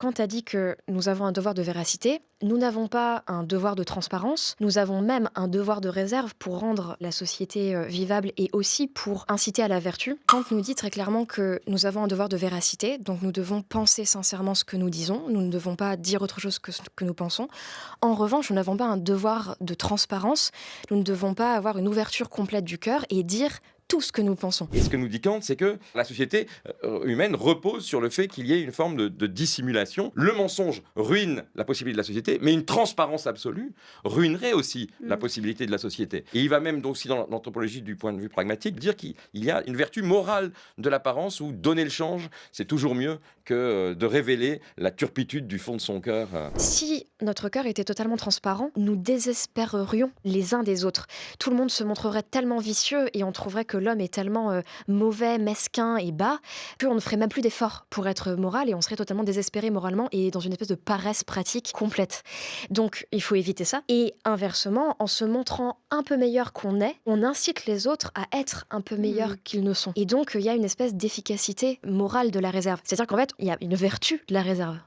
Quand tu as dit que nous avons un devoir de véracité, nous n'avons pas un devoir de transparence, nous avons même un devoir de réserve pour rendre la société vivable et aussi pour inciter à la vertu. Kant nous dit très clairement que nous avons un devoir de véracité, donc nous devons penser sincèrement ce que nous disons, nous ne devons pas dire autre chose que ce que nous pensons. En revanche, nous n'avons pas un devoir de transparence, nous ne devons pas avoir une ouverture complète du cœur et dire tout ce que nous pensons. Et ce que nous dit Kant, c'est que la société humaine repose sur le fait qu'il y ait une forme de dissimulation. Le mensonge ruine la possibilité de la société, mais une transparence absolue ruinerait aussi la possibilité de la société. Et il va même donc aussi dans l'anthropologie du point de vue pragmatique dire qu'il y a une vertu morale de l'apparence où donner le change, c'est toujours mieux que de révéler la turpitude du fond de son cœur. Si notre cœur était totalement transparent, nous désespérerions les uns des autres. Tout le monde se montrerait tellement vicieux et on trouverait que l'homme est tellement mauvais, mesquin et bas qu'on ne ferait même plus d'efforts pour être moral et on serait totalement désespéré moralement et dans une espèce de paresse pratique complète. Donc il faut éviter ça. Et inversement, en se montrant un peu meilleur qu'on est, on incite les autres à être un peu meilleurs qu'ils ne sont. Et donc il y a une espèce d'efficacité morale de la réserve. C'est-à-dire qu'en fait, il y a une vertu de la réserve.